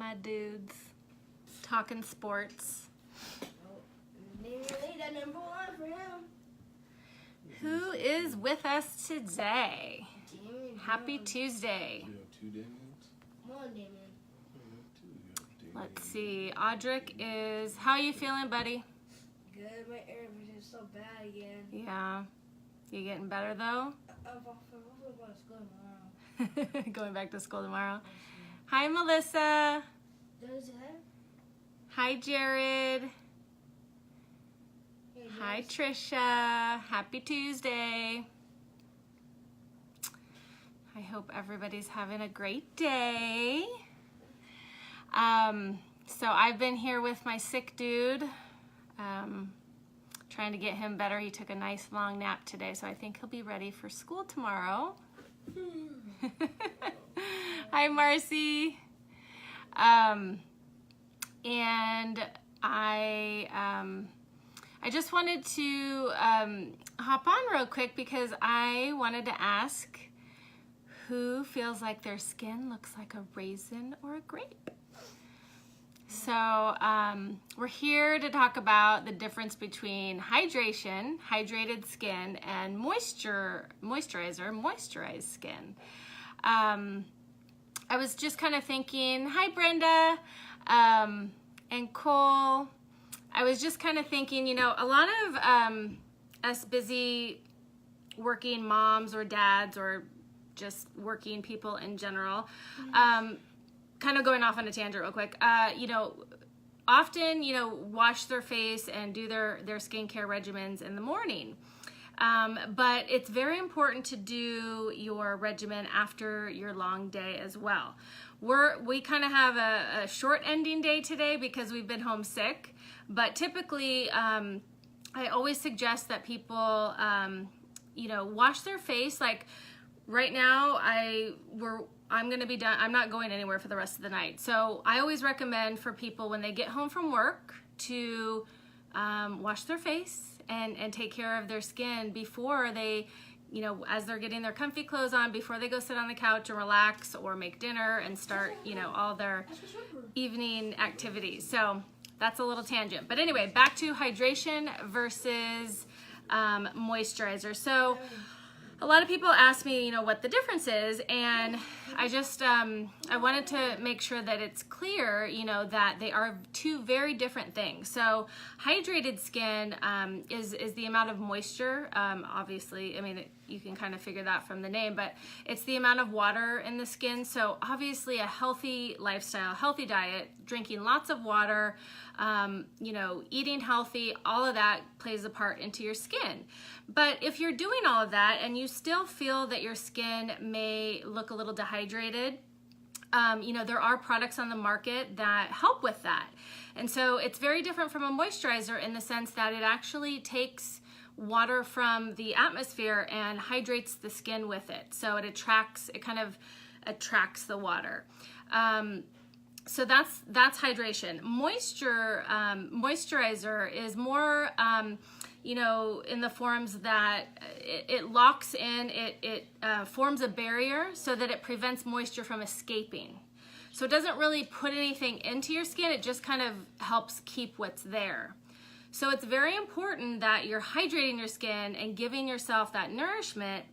my dudes, talking sports. That number one for him. Who is with us today? Damien. Happy Tuesday. You have two Damians? Come on, Damien. You have two. You have Damien. Let's see. Audric is, how are you feeling, buddy? Good. My ear is so bad again. Yeah. You getting better though? I'm going to school tomorrow. Going back to school tomorrow. Hi, Melissa. Does it? Hi, Jared. Hey, Hi, Does. Trisha. Happy Tuesday. I hope everybody's having a great day. So I've been here with my sick dude, trying to get him better. He took a nice long nap today, so I think he'll be ready for school tomorrow. Hi, Marcy. And I just wanted to hop on real quick because I wanted to ask who feels like their skin looks like a raisin or a grape. So we're here to talk about the difference between hydration, hydrated skin, and moisturized skin. I was just kind of thinking, hi Brenda and Cole. I was just kind of thinking, you know, a lot of us busy working moms or dads or just working people in general, kind of going off on a tangent real quick, you know, often, you know, wash their face and do their skincare regimens in the morning. But it's very important to do your regimen after your long day as well. We kind of have a short ending day today because we've been home sick, but typically I always suggest that people, you know, wash their face. Like right now I'm gonna be done. I'm not going anywhere for the rest of the night. So I always recommend for people when they get home from work to wash their face and take care of their skin before they, you know, as they're getting their comfy clothes on, before they go sit on the couch and relax or make dinner and start, you know, all their evening activities. So that's a little tangent. But anyway, back to hydration versus moisturizer. So a lot of people ask me, you know, what the difference is, and I just, I wanted to make sure that it's clear, you know, that they are two very different things. So hydrated skin is the amount of moisture, obviously, I mean, you can kind of figure that from the name, but it's the amount of water in the skin. So obviously a healthy lifestyle, healthy diet, drinking lots of water, you know, eating healthy, all of that plays a part into your skin. But if you're doing all of that and you still feel that your skin may look a little dehydrated, you know, there are products on the market that help with that. And so it's very different from a moisturizer in the sense that it actually takes water from the atmosphere and hydrates the skin with it. So it kind of attracts the water. So that's hydration. Moisturizer is more, you know, in the forms that it locks in, it forms a barrier so that it prevents moisture from escaping. So it doesn't really put anything into your skin, it just kind of helps keep what's there. So it's very important that you're hydrating your skin and giving yourself that nourishment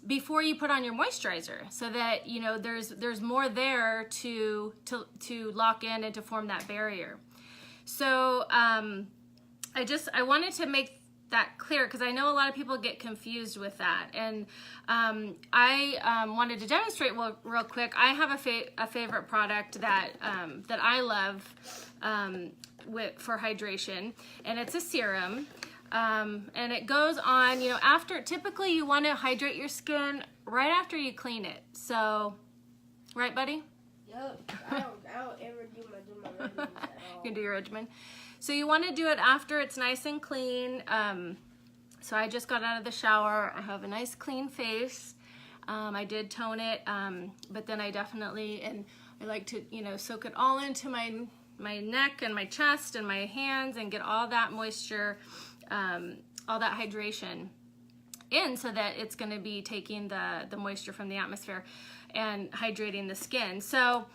before you put on your moisturizer, so that, you know, there's more there to lock in and to form that barrier. So I wanted to make that clear because I know a lot of people get confused with that, and I wanted to demonstrate real quick. I have a favorite product that I love for hydration, and it's a serum. And it goes on, you know, typically you want to hydrate your skin right after you clean it. So, right, buddy? Yep. I don't ever do my regimen at all. You can do your regimen. So you want to do it after it's nice and clean. So I just got out of the shower. I have a nice clean face. I did tone it, but then I definitely, and I like to, you know, soak it all into my neck and my chest and my hands and get all that moisture, all that hydration in, so that it's going to be taking the moisture from the atmosphere and hydrating the skin. So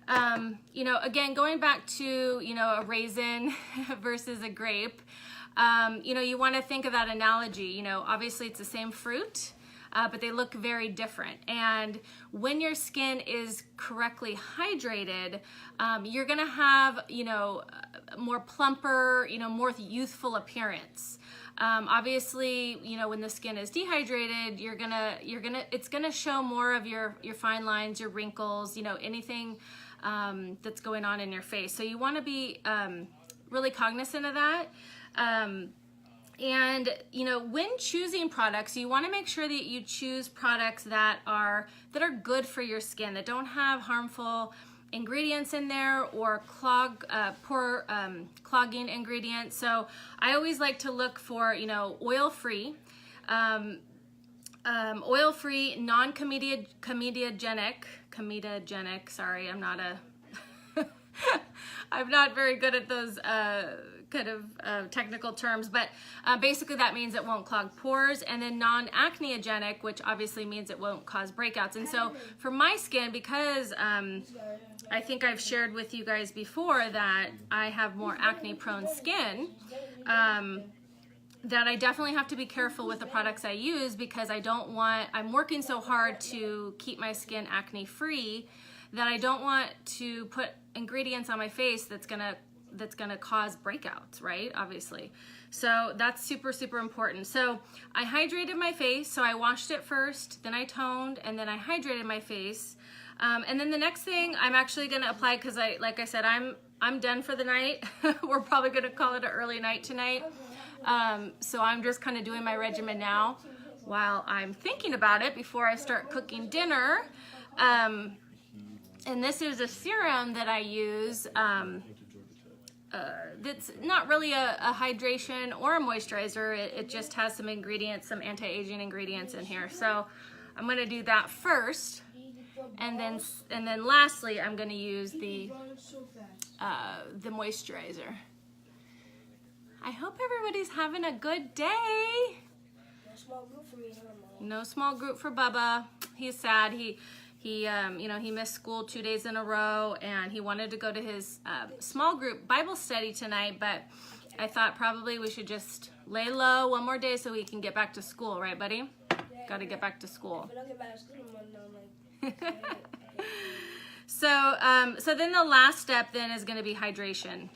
You know, again, going back to, you know, a raisin versus a grape, you know, you want to think of that analogy. You know, obviously it's the same fruit, but they look very different. And when your skin is correctly hydrated, you're going to have, you know, more plumper, you know, more youthful appearance. Obviously, you know, when the skin is dehydrated, it's gonna show more of your fine lines, your wrinkles, you know, anything that's going on in your face. So you want to be really cognizant of that. And you know, when choosing products, you want to make sure that you choose products that are good for your skin, that don't have harmful ingredients in there or clogging ingredients. So I always like to look for, you know, oil-free, non-comedogenic, sorry, I'm not I'm not very good at those kind of technical terms, but basically that means it won't clog pores, and then non-acneogenic, which obviously means it won't cause breakouts. And so for my skin, because I think I've shared with you guys before that I have more acne prone skin, that I definitely have to be careful with the products I use, because I'm working so hard to keep my skin acne free that I don't want to put ingredients on my face that's gonna cause breakouts, right? Obviously. So that's super, super important. So I hydrated my face. So I washed it first, then I toned, and then I hydrated my face. And then the next thing I'm actually gonna apply, because like I said, I'm done for the night. We're probably gonna call it an early night tonight. So I'm just kind of doing my regimen now while I'm thinking about it before I start cooking dinner. And this is a serum that I use that's not really a hydration or a moisturizer. It just has some ingredients, some anti-aging ingredients in here. So I'm going to do that first, and then lastly I'm going to use the moisturizer. I hope everybody's having a good day. No small group for me, huh, Mom? No small group for Bubba. He's sad. He you know, he missed school 2 days in a row, and he wanted to go to his small group Bible study tonight, but I thought probably we should just lay low one more day so he can get back to school, right, buddy? Yeah, Got to get back to school. If I don't get back to school, I'm like, So then the last step then is going to be hydration.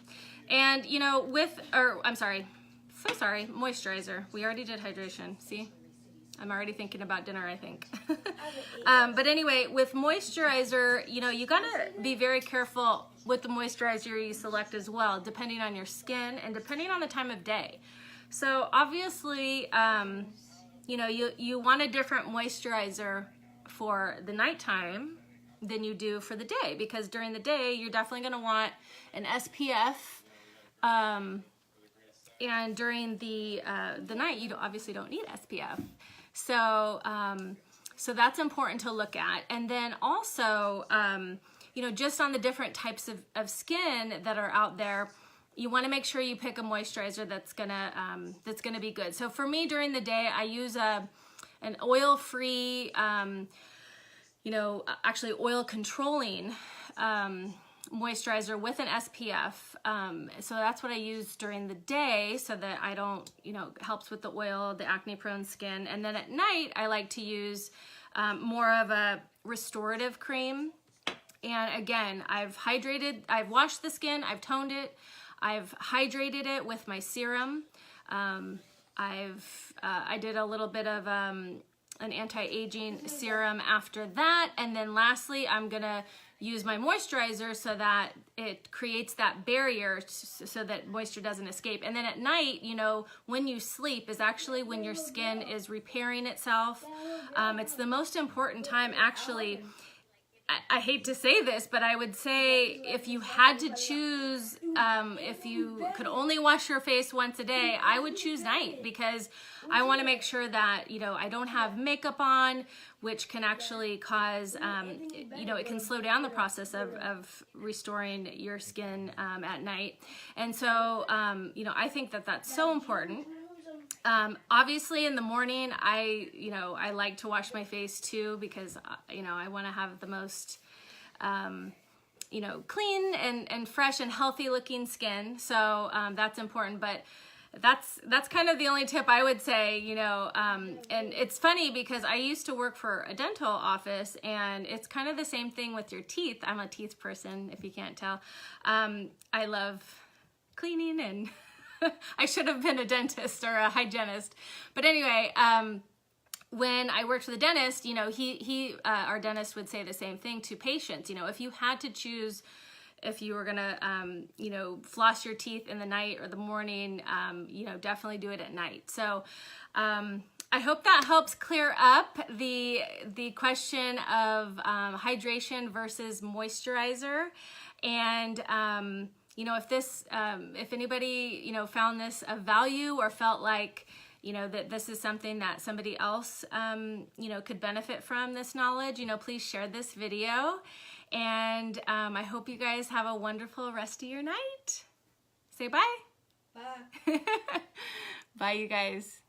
And, you know, moisturizer. We already did hydration. See? I'm already thinking about dinner, I think. But anyway, with moisturizer, you know, you gotta be very careful with the moisturizer you select as well, depending on your skin and depending on the time of day. So obviously, you know, you want a different moisturizer for the nighttime than you do for the day, because during the day, you're definitely gonna want an SPF, and during the night, you obviously don't need SPF. So, so that's important to look at. And then also, you know, just on the different types of skin that are out there, you want to make sure you pick a moisturizer that's gonna be good. So for me, during the day, I use an oil-free, you know, actually oil controlling moisturizer with an SPF. So that's what I use during the day, so that I don't, you know, helps with the oil, the acne prone skin. And then at night, I like to use more of a restorative cream. And again, I've washed the skin, I've toned it, I've hydrated it with my serum. I did a little bit of an anti-aging serum after that. And then lastly, I'm gonna use my moisturizer so that it creates that barrier so that moisture doesn't escape. And then at night, you know, when you sleep is actually when your skin is repairing itself. It's the most important time, actually. I hate to say this, but I would say if you had to choose, if you could only wash your face once a day, I would choose night, because I want to make sure that, you know, I don't have makeup on, which can actually cause, you know, it can slow down the process of restoring your skin at night. And so, you know, I think that that's so important. Obviously in the morning, I like to wash my face too, because, you know, I want to have the most, you know, clean and fresh and healthy looking skin. So that's important, but that's kind of the only tip I would say, you know, and it's funny because I used to work for a dental office, and it's kind of the same thing with your teeth. I'm a teeth person, if you can't tell. I love cleaning, and I should have been a dentist or a hygienist. But anyway, when I worked for the dentist, you know, our dentist would say the same thing to patients. You know, if you had to choose if you were gonna, you know, floss your teeth in the night or the morning, you know, definitely do it at night. So I hope that helps clear up the question of hydration versus moisturizer. And you know, if anybody, you know, found this of value or felt like, you know, that this is something that somebody else, you know, could benefit from this knowledge, you know, please share this video. And I hope you guys have a wonderful rest of your night. Say bye. Bye. Bye, you guys.